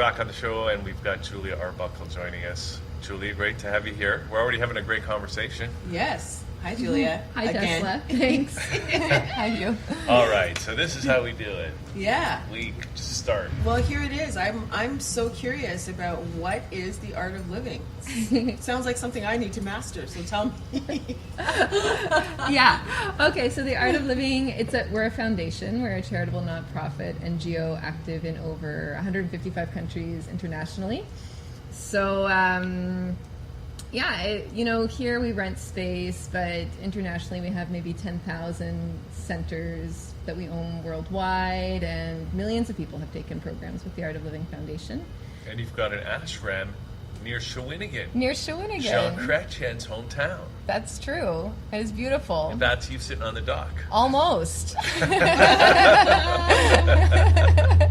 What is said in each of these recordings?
back on the show, and we've got Julia Arbuckle joining us. Julia, great to have you here. We're already having a great conversation. Yes. Hi, Julia. Hi, again. Tesla. Thanks. How you? All right, so this is how we do it. Yeah. We just start. Well, here it is. I'm so curious about what is the art of living. Sounds like something I need to master. So tell me. Yeah. Okay. So the Art of Living. We're a foundation. We're a charitable nonprofit NGO active in over 155 countries internationally. So. Here we rent space, but internationally we have maybe 10,000 centers that we own worldwide, and millions of people have taken programs with the Art of Living Foundation. And you've got an ashram near Shawinigan. Near Shawinigan. Jean Chrétien's hometown. That's true. It is beautiful. And that's you sitting on the dock. Almost.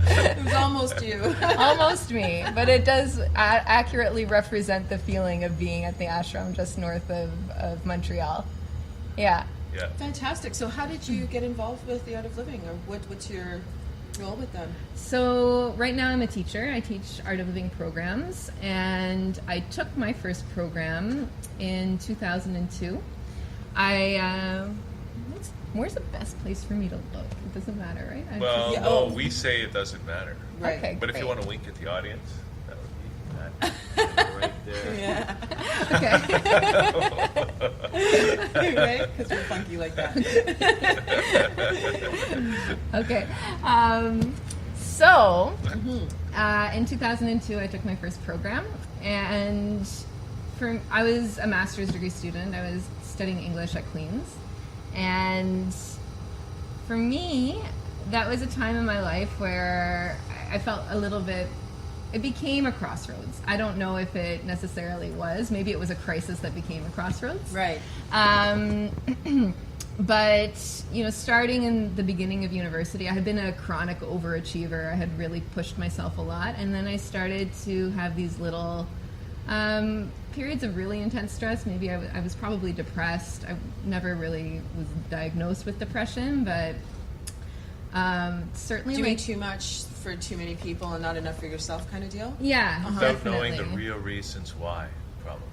It was almost you. Almost me. But it does accurately represent the feeling of being at the ashram just north of Montreal. Yeah. Yeah. Fantastic. So how did you get involved with the Art of Living, or what's your role with them? So right now I'm a teacher. I teach Art of Living programs, and I took my first program in 2002. Where's the best place for me to look? It doesn't matter, right? We say it doesn't matter. Right. Okay, But if you want to wink at the audience, that would be that right there. Yeah. Okay. Right? Because we're funky like that. Okay. In 2002, I took my first program, and I was a master's degree student. I was studying English at Queen's, and for me, that was a time in my life where I felt a little bit. It became a crossroads. I don't know if it necessarily was. Maybe it was a crisis that became a crossroads. Right. But, starting in the beginning of university, I had been a chronic overachiever. I had really pushed myself a lot. And then I started to have these little periods of really intense stress. Maybe I was probably depressed. I never really was diagnosed with depression, but certainly... Doing too much for too many people and not enough for yourself kind of deal? Yeah, Without knowing the real reasons why, probably.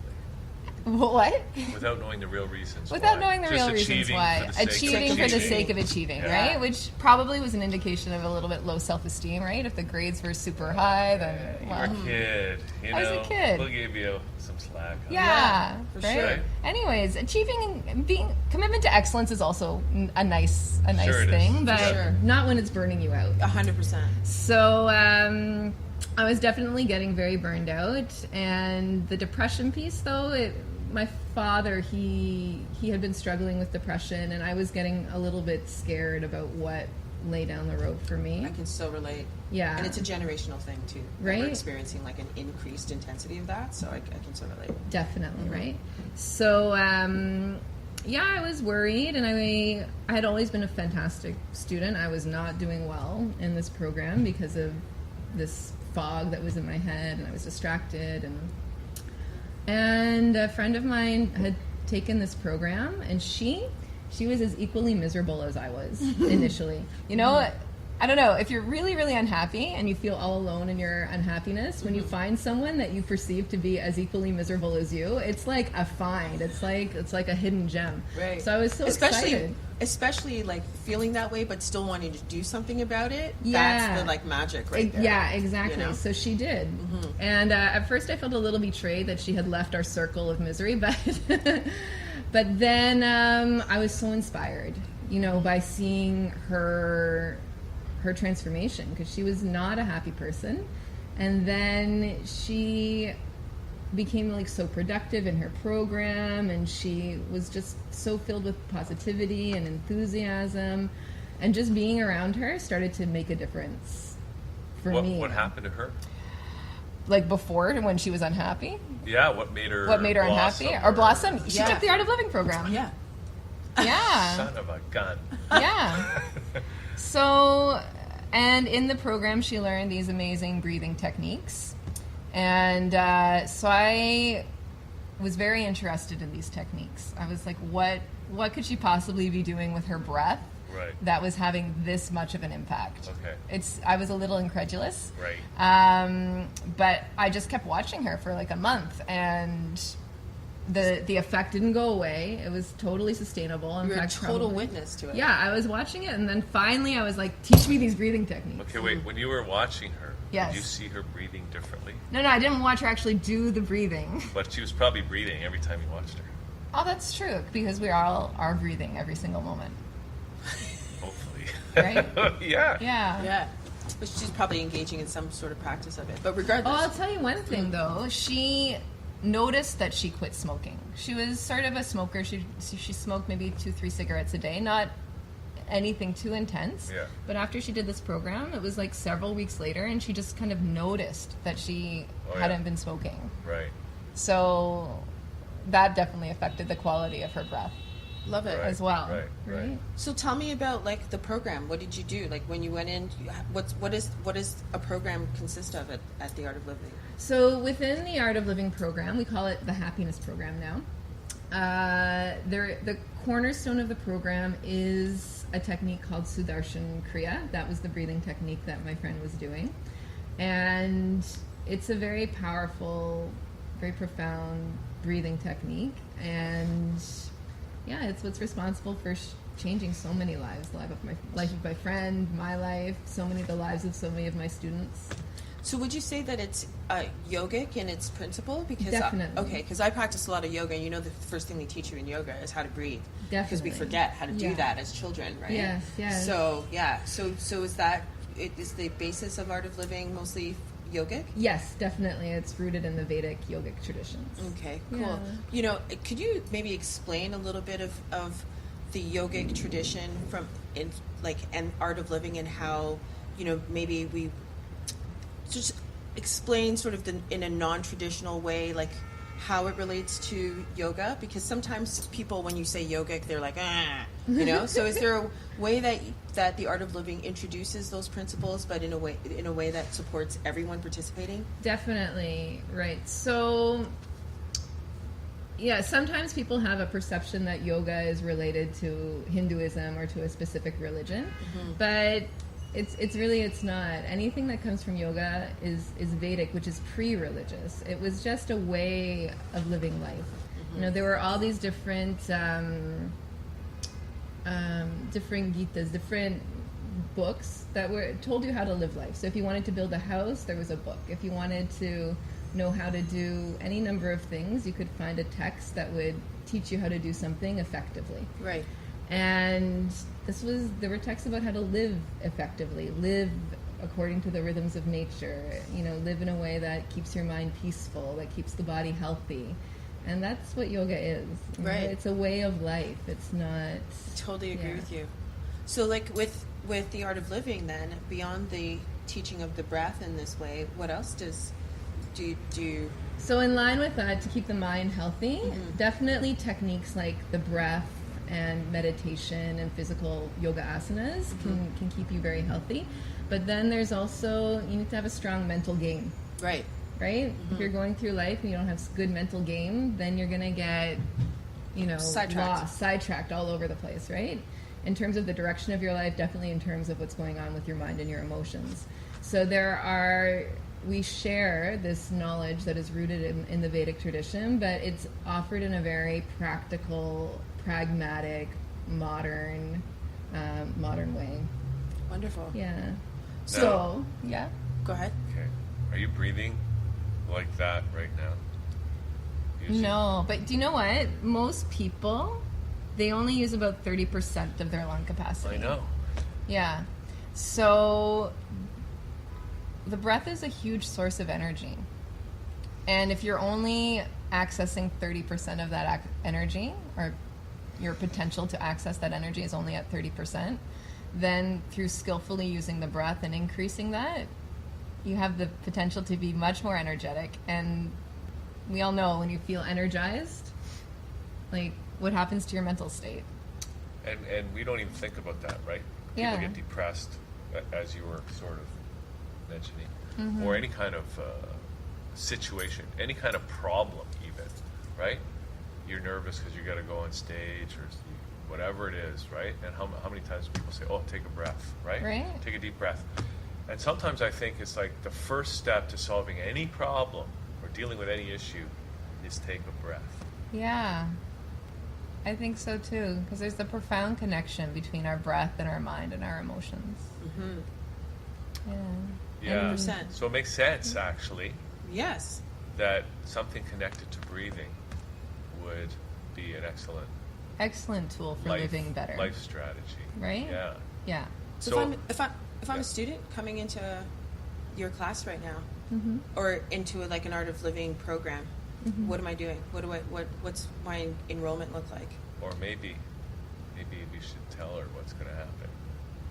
What? Without knowing the real reasons Without why. knowing the real reasons why. Achieving for the sake of achieving, Yeah. right? Which probably was an indication of a little bit low self-esteem, right? If the grades were super high, then, well... You're a kid, I was a kid. We'll give you some slack. Yeah, for right? sure. Anyways, achieving and commitment to excellence is also a nice Sure it thing, is. but Sure. not when it's burning you out. 100%. So I was definitely getting very burned out, and the depression piece, though, my father, he had been struggling with depression, and I was getting a little bit scared about what lay down the road for me. I can so relate. Yeah. And it's a generational thing, too. Right? We're experiencing like an increased intensity of that, so I can so relate. Definitely, right? So, I was worried, and I had always been a fantastic student. I was not doing well in this program because of this fog that was in my head, and I was distracted, and a friend of mine had taken this program, and she was as equally miserable as I was initially. I don't know, if you're really, really unhappy and you feel all alone in your unhappiness, when you find someone that you perceive to be as equally miserable as you, it's like a find. It's like a hidden gem. Right. So I was so excited. Especially like feeling that way, but still wanting to do something about it. Yeah. That's the like magic right there. Yeah, exactly. You know? So she did. And at first I felt a little betrayed that she had left our circle of misery, but but then I was so inspired, by seeing her transformation, because she was not a happy person, and then she became like so productive in her program, and she was just so filled with positivity and enthusiasm, and just being around her started to make a difference for me. What happened to her? Like before, when she was unhappy? Yeah, what made her unhappy or blossom? She Yeah. took the Art of Living program. Yeah. Yeah. Son of a gun. Yeah. So, and in the program, she learned these amazing breathing techniques. And so I was very interested in these techniques. I was like, what could she possibly be doing with her breath Right. that was having this much of an impact. Okay. I was a little incredulous. Right. But I just kept watching her for like a month, and the effect didn't go away. It was totally sustainable. In You're fact, a total probably- witness to it. Yeah, I was watching it, and then finally I was like, teach me these breathing techniques. Okay, wait. When you were watching her, Yes. did you see her breathing differently? No, I didn't watch her actually do the breathing. But she was probably breathing every time you watched her. Oh, that's true, because we all are breathing every single moment. Hopefully. Right? Yeah. Yeah. Yeah. But she's probably engaging in some sort of practice of it. But Oh, regardless. I'll tell you one thing though. She noticed that she quit smoking. She was sort of a smoker. She smoked maybe 2-3 cigarettes a day, not anything too intense. Yeah. But after she did this program, it was like several weeks later, and she just kind of noticed that she Oh, yeah. hadn't been smoking. Right. So that definitely affected the quality of her breath Love it. Right. as well. Right. So tell me about like the program. What did you do? Like when you went in, what does a program consist of at the Art of Living? So within the Art of Living program, we call it the Happiness Program now. The cornerstone of the program is a technique called Sudarshan Kriya. That was the breathing technique that my friend was doing. And it's a very powerful, very profound breathing technique. And yeah, it's what's responsible for changing so many lives. The life of my friend, my life, the lives of so many of my students. So would you say that it's yogic in its principle? Because Definitely. Okay, because I practice a lot of yoga, and you know the first thing they teach you in yoga is how to breathe. Because we Definitely. forget how to do Yeah. that as children, right? Yes. So yeah, so is the basis of Art of Living mostly yogic? Yes, definitely. It's rooted in the Vedic yogic traditions. Okay, cool. Yeah. You know, could you maybe explain a little bit of the yogic tradition and Art of Living, and how, you know, maybe we just explain sort of in a non-traditional way, like how it relates to yoga, because sometimes people, when you say yogic, they're like, you know. So is there a way that the Art of Living introduces those principles, but in a way that supports everyone participating? Definitely, right. So, yeah, sometimes people have a perception that yoga is related to Hinduism or to a specific religion, but it's not. Anything that comes from yoga is Vedic, which is pre-religious. It was just a way of living life. You know, there were all these different gitas, different books that told you how to live life. So if you wanted to build a house, there was a book. If you wanted to know how to do any number of things, you could find a text that would teach you how to do something effectively. Right. And there were texts about how to live effectively, live according to the rhythms of nature, you know, live in a way that keeps your mind peaceful, that keeps the body healthy. And that's what yoga is. You know? Right. It's a way of life. It's not... Totally agree Yeah. with you. So like with the Art of Living, then, beyond the teaching of the breath in this way, what else do you So in line with that, to keep the mind healthy, Mm-hmm. definitely techniques like the breath and meditation and physical yoga asanas Mm-hmm. can keep you very healthy. But then there's also, you need to have a strong mental game, right? right? Mm-hmm. If you're going through life and you don't have good mental game, then you're going to get, you know, sidetracked all over the place, right? In terms of the direction of your life, definitely in terms of what's going on with your mind and your emotions. So we share this knowledge that is rooted in the Vedic tradition, but it's offered in a very practical, pragmatic, modern way. Wonderful. Yeah. So, yeah. Go ahead. Okay. Are you breathing like that right now? No, but do you know what? Most people, they only use about 30% of their lung capacity. I know. Yeah. So the breath is a huge source of energy. And if you're only accessing 30% of that energy, or your potential to access that energy is only at 30%, then through skillfully using the breath and increasing that, you have the potential to be much more energetic. And we all know when you feel energized, like what happens to your mental state. And we don't even think about that, right? People Yeah. get depressed, as you were sort of mentioning, Mm-hmm. or any kind of situation, any kind of problem even, right? You're nervous because you got to go on stage or whatever it is, right? And how many times do people say, oh, take a breath, right? Right. Take a deep breath. And sometimes I think it's like the first step to solving any problem or dealing with any issue is take a breath. Yeah. I think so too, because there's the profound connection between our breath and our mind and our emotions. Mm-hmm. Yeah. Yeah. 100%. So it makes sense, actually, Yes. that something connected to breathing would be an Excellent tool for living better. life strategy. Right? Yeah. Yeah. So if I'm a student coming into your class right now, or into like an Art of Living program, what am I doing? What's my enrollment look like? Or maybe we should tell her what's going to happen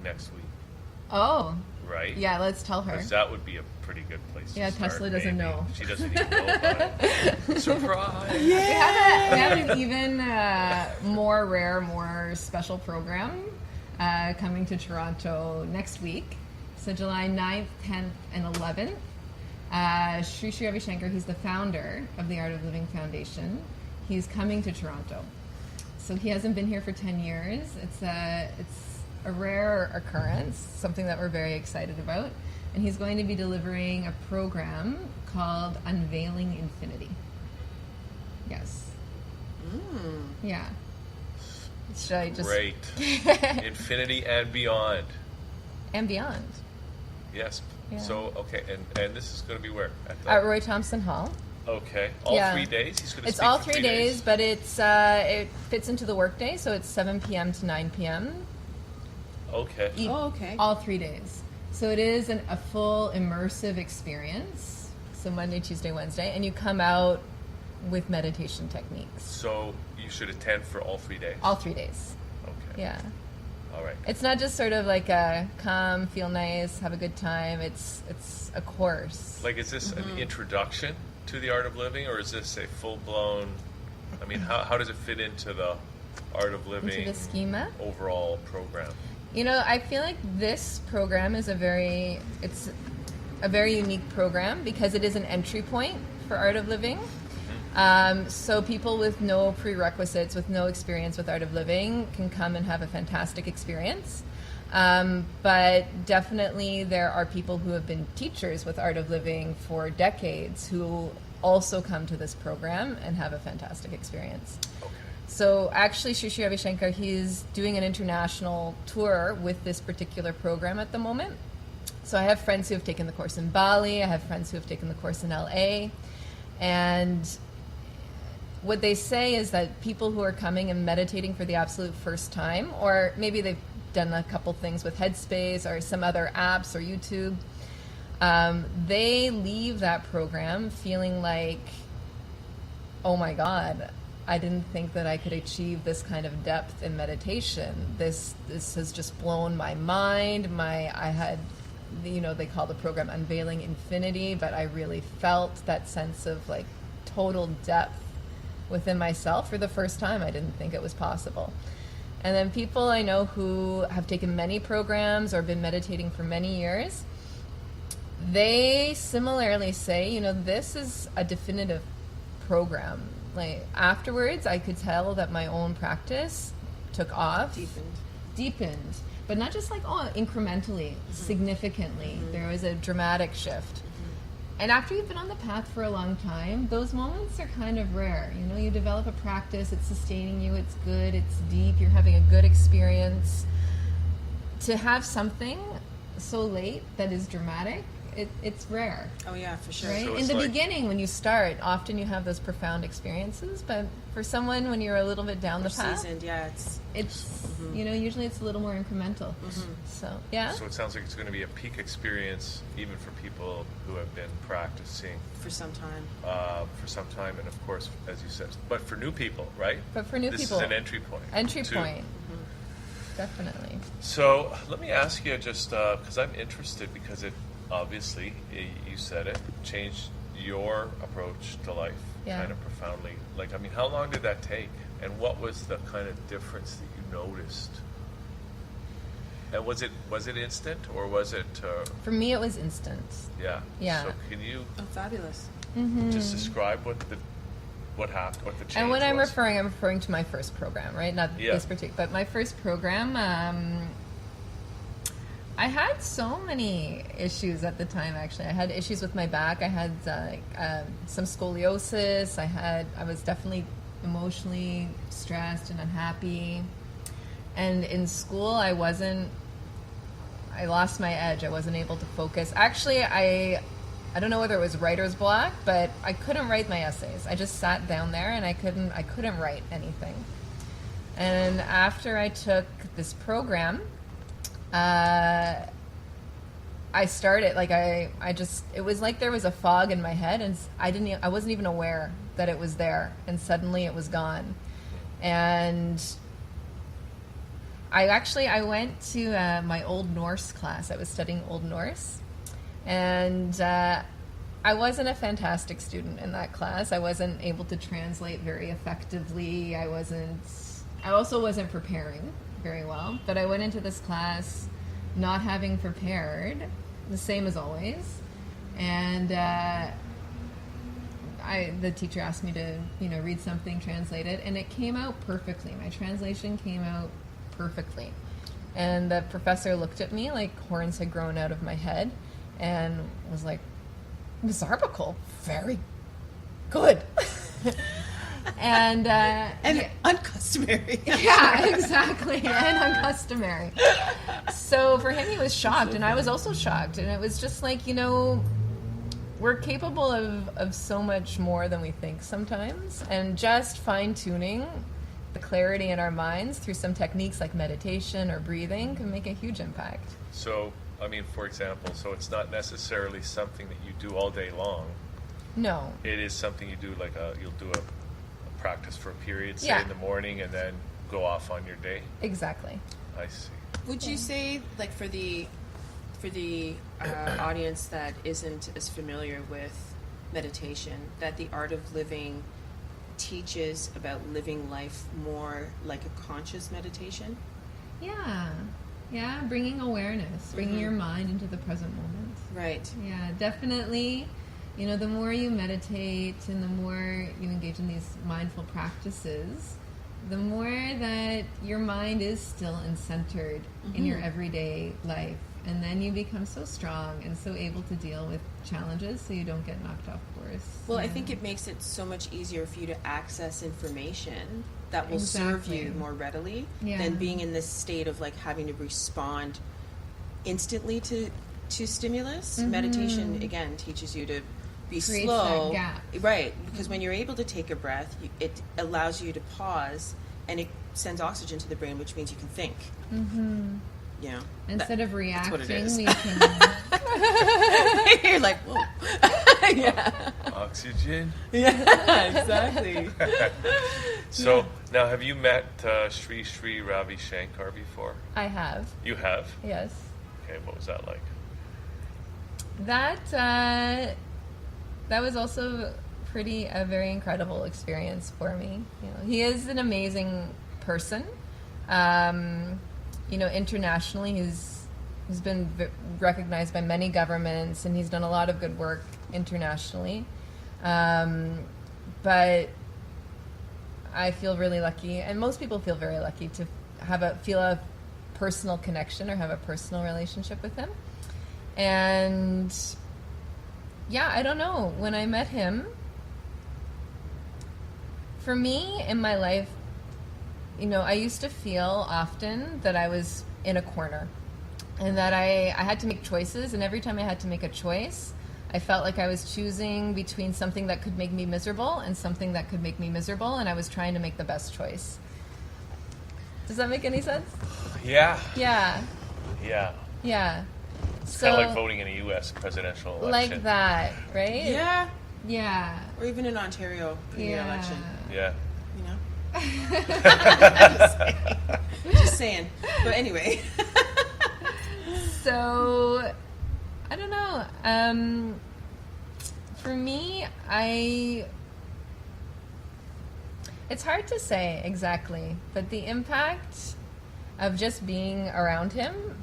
next week, Oh. right? Yeah, let's tell her. Because that would be a pretty good place Yeah, to start. Tesla doesn't maybe. know. She doesn't even know about it. Surprise! We have an even more rare, more special program coming to Toronto next week. So July 9th, 10th, and 11th. Sri Ravishankar, he's the founder of the Art of Living Foundation. He's coming to Toronto. So he hasn't been here for 10 years. It's a rare occurrence, something that we're very excited about. And he's going to be delivering a program called Unveiling Infinity. Yes. Yeah. Should I just... Great. Infinity and beyond. And beyond. Yes. Yeah. So, okay, and this is going to be where? At Roy Thompson Hall. Okay. All Yeah. 3 days? He's going to It's speak all for 3 days, but it's it fits into the workday, so it's 7 p.m. to 9 p.m. Okay. Oh, okay. All 3 days. So it is a full immersive experience. So Monday, Tuesday, Wednesday, and you come out with meditation techniques. So you should attend for all 3 days? All 3 days. Okay. Yeah. All right. It's not just sort of like a come, feel nice, have a good time. It's a course. Like, is this an introduction to the Art of Living, or is this a full-blown, I mean, how does it fit into the Art of Living Into the schema? overall program? You know, I feel like this program is a very unique program because it is an entry point for Art of Living. So people with no prerequisites, with no experience with Art of Living can come and have a fantastic experience. But definitely there are people who have been teachers with Art of Living for decades who also come to this program and have a fantastic experience. Okay. So actually, Sri Ravishankar, he's doing an international tour with this particular program at the moment. So I have friends who have taken the course in Bali. I have friends who have taken the course in LA. And what they say is that people who are coming and meditating for the absolute first time, or maybe they've done a couple things with Headspace or some other apps or YouTube, they leave that program feeling like, oh my God, I didn't think that I could achieve this kind of depth in meditation. This has just blown my mind. I had, they call the program Unveiling Infinity, but I really felt that sense of like total depth within myself for the first time. I didn't think it was possible. And then people I know who have taken many programs or been meditating for many years, they similarly say, this is a definitive program. Like afterwards, I could tell that my own practice took off. Deepened. But not just like, incrementally, significantly. There was a dramatic shift. And after you've been on the path for a long time, those moments are kind of rare. You develop a practice, it's sustaining you, it's good, it's deep, you're having a good experience. To have something so late that is dramatic, it's rare. Oh yeah, for sure. Right? So In the like, beginning, when you start, often you have those profound experiences, but for someone when you're a little bit down the path, Seasoned, yeah, it's usually it's a little more incremental. So yeah. So it sounds like it's going to be a peak experience, even for people who have been practicing for some time. and of course, as you said, but for new people, right? But for new this people, is an entry point. Entry too. point. Definitely. So let me ask you, just because I'm interested, because it obviously, you said it, changed your approach to life kind of profoundly. Like, I mean, how long did that take? And what was the kind of difference that you noticed? And was it instant, or was it... For me, it was instant. Yeah. Yeah. So can you Oh, fabulous. just describe what the what happened, what the change And when I'm was. referring to my first program, right? Not this particular, but my first program. I had so many issues at the time. Actually, I had issues with my back. I had some scoliosis. I was definitely emotionally stressed and unhappy. And in school, I lost my edge. I wasn't able to focus. Actually, I don't know whether it was writer's block, but I couldn't write my essays. I just sat down there and I couldn't write anything. And after I took this program, I started, like, it was like there was a fog in my head, and I wasn't even aware that it was there, and suddenly it was gone. And I went to my Old Norse class. I was studying Old Norse, and I wasn't a fantastic student in that class. I wasn't able to translate very effectively. I also wasn't preparing very well, but I went into this class not having prepared, the same as always, and the teacher asked me to read something, translate it, and it came out perfectly. My translation came out perfectly, and the professor looked at me like horns had grown out of my head and was like, "Miss Arbuckle, very good." And uncustomary. Yeah, exactly. And uncustomary. So for him, he was shocked, and I was also shocked. And it was just like, we're capable of so much more than we think sometimes. And just fine-tuning the clarity in our minds through some techniques like meditation or breathing can make a huge impact. So, I mean, for example, so it's not necessarily something that you do all day long. No. It is something you do, like you'll do a practice for a period, say in the morning, and then go off on your day. Exactly. I see. Would you say, like, for the audience that isn't as familiar with meditation, that the Art of Living teaches about living life more like a conscious meditation? Yeah, bringing awareness, bringing your mind into the present moment. Right. Yeah, definitely. The more you meditate and the more you engage in these mindful practices, the more that your mind is still and centered in your everyday life. And then you become so strong and so able to deal with challenges so you don't get knocked off course. Well, I think it makes it so much easier for you to access information that will serve you more readily than being in this state of, like, having to respond instantly to stimulus. Meditation, again, teaches you to be slow. That gap. Right, because when you're able to take a breath, it allows you to pause, and it sends oxygen to the brain, which means you can think. Yeah. Instead of reacting, we can... You're like, whoa. Yeah. Oxygen? Yeah, exactly. So, now have you met Sri Ravishankar before? I have. You have? Yes. Okay, what was that like? That was also a very incredible experience for me. He is an amazing person. Internationally, he's been recognized by many governments, and he's done a lot of good work internationally. But I feel really lucky, and most people feel very lucky to feel a personal connection or have a personal relationship with him. And yeah, I don't know. When I met him, for me in my life, I used to feel often that I was in a corner and that I had to make choices. And every time I had to make a choice, I felt like I was choosing between something that could make me miserable and something that could make me miserable. And I was trying to make the best choice. Does that make any sense? Yeah. Yeah. Yeah. Yeah. It's kind of like voting in a U.S. presidential election. Like that, right? Yeah. Yeah. Or even in Ontario in the election. Yeah. Just saying. But anyway. So, I don't know. For me, it's hard to say exactly, but the impact of just being around him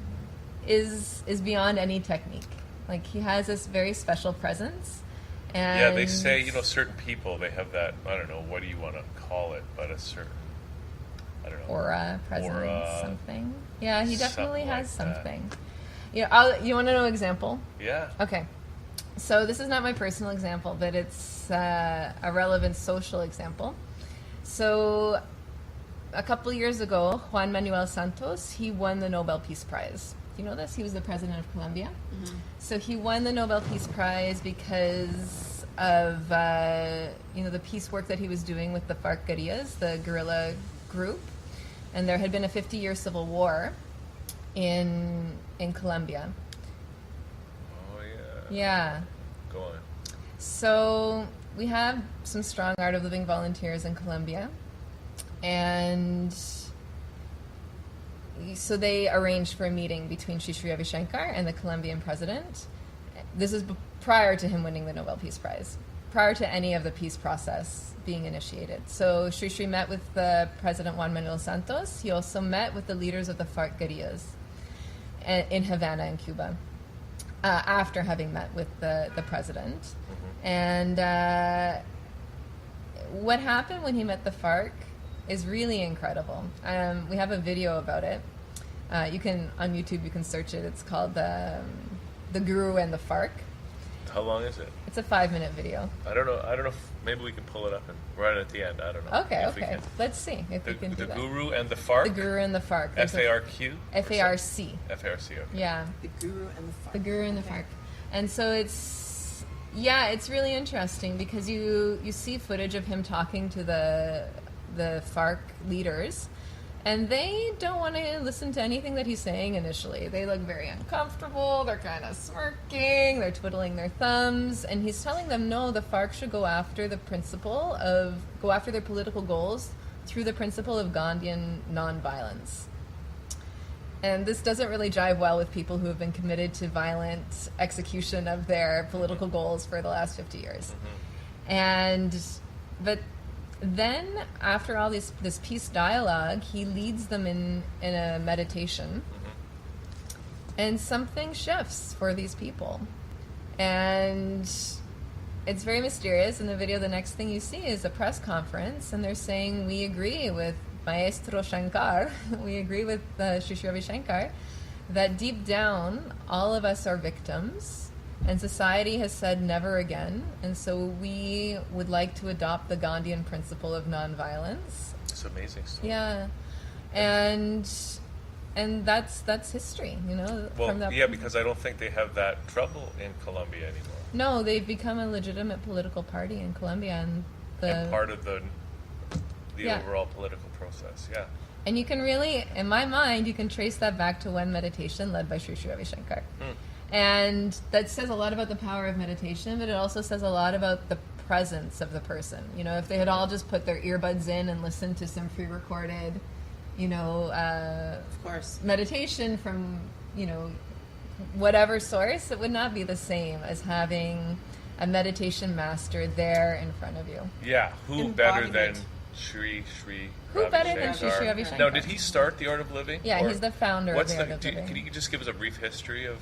is beyond any technique. Like, he has this very special presence, And yeah, they say, certain people, they have that, I don't know, what do you want to call it, but a certain, I don't know. Aura, presence, something. Yeah, he definitely something has like something. You want to know an example? Yeah. Okay. So this is not my personal example, but it's a relevant social example. So a couple years ago, Juan Manuel Santos, he won the Nobel Peace Prize. Do you know this? He was the president of Colombia. Mm-hmm. So he won the Nobel Peace Prize because of the peace work that he was doing with the FARC guerrillas, the guerrilla group. And there had been a 50-year civil war in Colombia. Oh, yeah. Yeah. Go on. So we have some strong Art of Living volunteers in Colombia. And so they arranged for a meeting between Sri Ravishankar and the Colombian president. This is prior to him winning the Nobel Peace Prize, prior to any of the peace process being initiated. So Sri met with the President Juan Manuel Santos. He also met with the leaders of the FARC guerrillas in Havana in Cuba after having met with the president. Mm-hmm. And what happened when he met the FARC is really incredible. We have a video about it. You can, on YouTube, you can search it. It's called The Guru and the FARC. How long is it? It's a 5-minute video. I don't know if maybe we can pull it up and run it at the end. I don't know. Okay. Let's see if we can do that. The Guru and the FARC? The Guru and the FARC. FARQ? FARC. FARC, okay. Yeah. The Guru and the FARC. The Guru and the FARC. And so it's really interesting because you see footage of him talking to the FARC leaders, and they don't want to listen to anything that he's saying initially. They look very uncomfortable, they're kind of smirking, they're twiddling their thumbs, and he's telling them, no, the FARC should go after their political goals through the principle of Gandhian nonviolence. And this doesn't really jive well with people who have been committed to violent execution of their political goals for the last 50 years. Mm-hmm. But then, after all this peace dialogue, he leads them in a meditation, mm-hmm. and something shifts for these people. And it's very mysterious. In the video, the next thing you see is a press conference, and they're saying, we agree with Maestro Shankar, we agree with Sri Ravishankar, that deep down, all of us are victims, and society has said never again, and so we would like to adopt the Gandhian principle of nonviolence. It's amazing story. Yeah, and that's history, Well, from that because I don't think they have that trouble in Colombia anymore. No, they've become a legitimate political party in Colombia, and part of the overall political process. Yeah. And you can really, in my mind, you can trace that back to one meditation led by Sri Ravishankar. And that says a lot about the power of meditation, but it also says a lot about the presence of the person. If they had all just put their earbuds in and listened to some pre-recorded, of course, meditation from, whatever source, it would not be the same as having a meditation master there in front of you. Yeah, who better than Sri Ravishankar? Now, did he start the Art of Living? Yeah, he's the founder of the Art of Living. Can you just give us a brief history of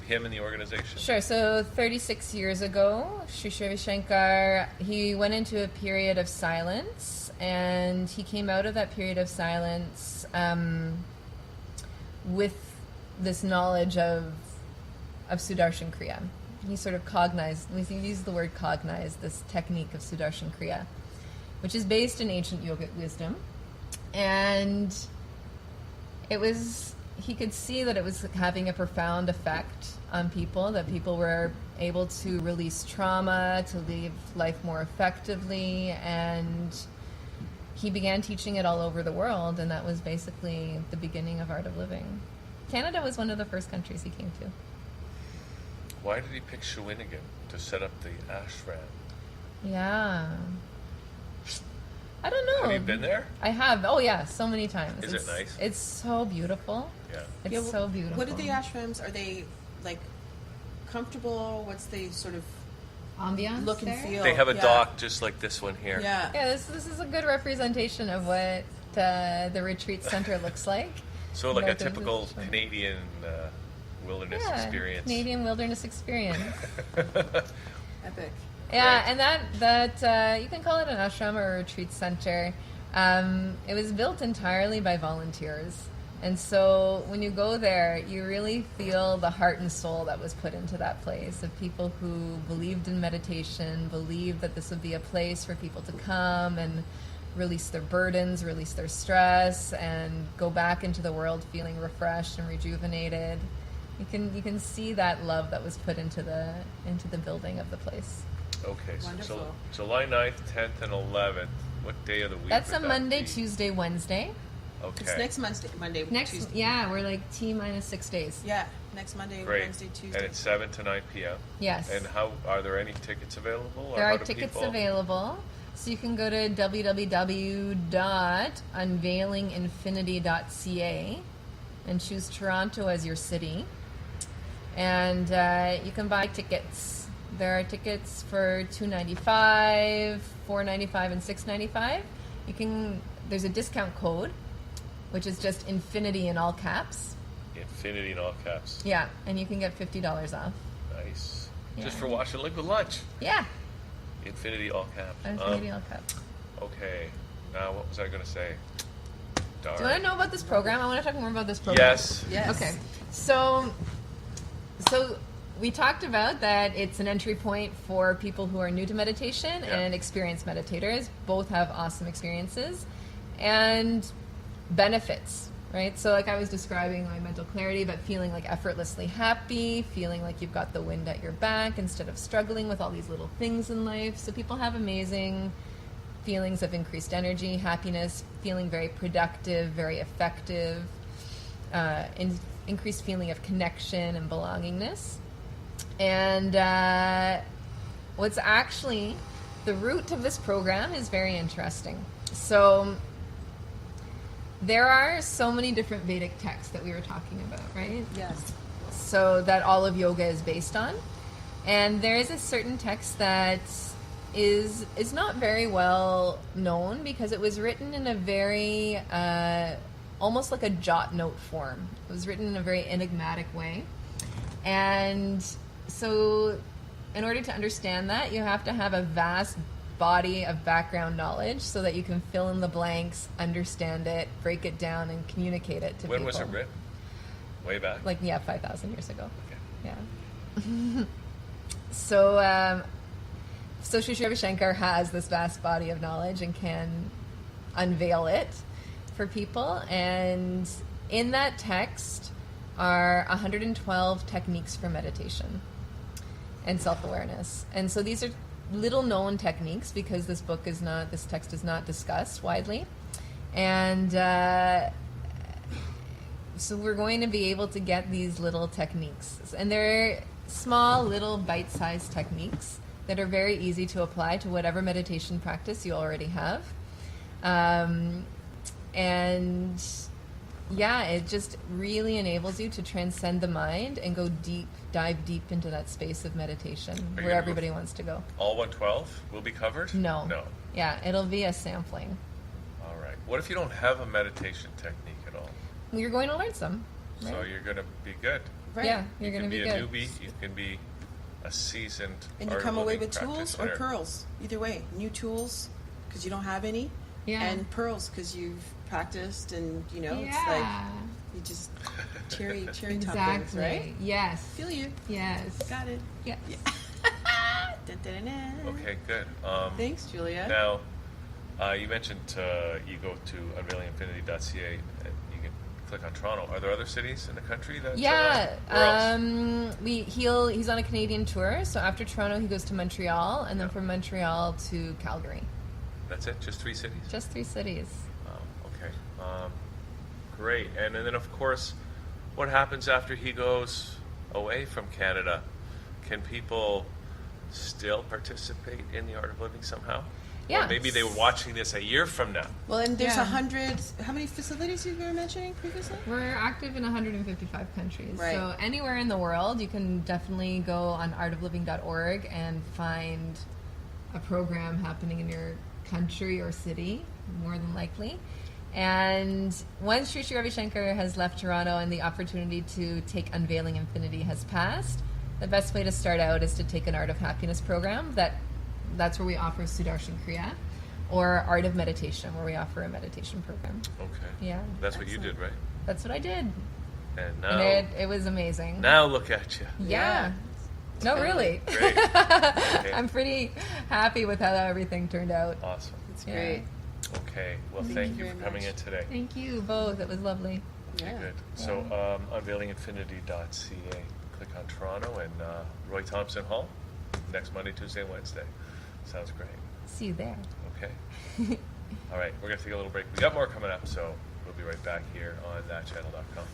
him and the organization? Sure. So 36 years ago, Sri Ravishankar, he went into a period of silence, and he came out of that period of silence with this knowledge of Sudarshan Kriya. He sort of cognized, we use the word cognize, this technique of Sudarshan Kriya, which is based in ancient yogic wisdom. And he could see that it was having a profound effect on people, that people were able to release trauma, to live life more effectively, and he began teaching it all over the world, and that was basically the beginning of Art of Living. Canada was one of the first countries he came to. Why did he pick Shawinigan to set up the ashram? Yeah. I don't know. Have you been there? I have. Oh, yeah, so many times. Is it nice? It's so beautiful. Yeah. It's so beautiful. What are the ashrams? Are they, comfortable? What's the sort of ambiance look and there? feel? They have a dock just like this one here. Yeah. Yeah, this is a good representation of what the retreat center looks like. So like a typical Canadian wilderness experience. Canadian wilderness experience. Epic. Yeah, Great. and that you can call it an ashram or a retreat center. It was built entirely by volunteers. And so when you go there, you really feel the heart and soul that was put into that place of people who believed in meditation, believed that this would be a place for people to come and release their burdens, release their stress, and go back into the world feeling refreshed and rejuvenated. You can see that love that was put into the building of the place. Okay, so Wonderful. July 9th, 10th, and 11th. What day of the week? That's would a that Monday, be? Tuesday, Wednesday. Okay. It's next Monday, Tuesday. Yeah, we're like T-minus 6 days. Yeah, next Monday, Great. Wednesday, Tuesday. And it's 7 to 9 p.m. Yes. And how are there any tickets available? Or There how are do tickets people- available. So you can go to www.unveilinginfinity.ca and choose Toronto as your city. And you can buy tickets. There are tickets for $2.95, $4.95, and $6.95. There's a discount code, which is just Infinity in all caps. Infinity in all caps. Yeah, and you can get $50 off. Nice. Yeah. Just for watching Liquid Lunch. Yeah, Infinity all caps. Infinity all caps. Okay. Now, what was I going to say? Darn. Do you want to know about this program? I want to talk more about this program. Yes. Yes. Okay. So we talked about that it's an entry point for people who are new to meditation Yeah. and experienced meditators. Both have awesome experiences and benefits, right? So like I was describing my mental clarity, but feeling like effortlessly happy, feeling like you've got the wind at your back instead of struggling with all these little things in life. So people have amazing feelings of increased energy, happiness, feeling very productive, very effective, increased feeling of connection and belongingness. And what's actually the root of this program is very interesting. So there are so many different Vedic texts that we were talking about, right? Yes. So that all of yoga is based on. And there is a certain text that is not very well known because it was written in a very almost like a jot note form. It was written in a very enigmatic way. And so in order to understand that, you have to have a vast body of background knowledge so that you can fill in the blanks, understand it, break it down, and communicate it to people. When was it written? Way back? 5,000 years ago. Okay. Yeah. So Sri Ravishankar has this vast body of knowledge and can unveil it for people. And in that text are 112 techniques for meditation and self-awareness. And so these are little known techniques because this text is not discussed widely. And so we're going to be able to get these little techniques. And they're small, little, bite-sized techniques that are very easy to apply to whatever meditation practice you already have. And yeah, it just really enables you to transcend the mind and dive deep into that space of meditation where gonna everybody wants to go. All 112 will be covered? No. No. Yeah, it'll be a sampling. All right. What if you don't have a meditation technique at all? You're going to learn some. Right? So you're going to be good. Right. Yeah, you're You going to can be be a good. newbie. You can be a seasoned And you art come of away living with tools or practitioner. pearls. Either way, new tools because you don't have any, Yeah. and pearls because you've practiced and it's like Yeah. you just cherry Exactly. toppings, right? Yes. Feel you. Yes. Got it. Yeah. Dun, dun, dun, dun. Okay, good. Thanks, Julia. Now, you mentioned you go to unveilinginfinity.ca and you can click on Toronto. Are there other cities in the country that? Yeah. Where else? He's on a Canadian tour, so after Toronto he goes to Montreal, and then Yeah. from Montreal to Calgary. That's it? Just 3 cities? Just 3 cities. Okay. Great. And then, of course, what happens after he goes away from Canada? Can people still participate in the art of living somehow? Yeah. Or maybe they were watching this a year from now. Well, and there's Yeah. 100. How many facilities you were mentioning previously? We're active in 155 countries. Right. So anywhere in the world, you can definitely go on artofliving.org and find a program happening in your country or city, more than likely. And once Sri Ravishankar has left Toronto and the opportunity to take Unveiling Infinity has passed, the best way to start out is to take an Art of Happiness program that that's where we offer Sudarshan Kriya, or Art of Meditation, where we offer a meditation program. Okay. Yeah. That's what you did, right? That's what I did. And now, And it was amazing. now look at you. Yeah. No, really. Great. Okay. I'm pretty happy with how everything turned out. Awesome. It's Yeah. great. Okay. Well, Thank thank you you very for coming much. in today. Thank you both. It was lovely. Okay, Yeah. good. So, unveilinginfinity.ca. Click on Toronto and Roy Thompson Hall next Monday, Tuesday, and Wednesday. Sounds great. See you there. Okay. All right, we're going to take a little break. We got more coming up, so we'll be right back here on thatchannel.com.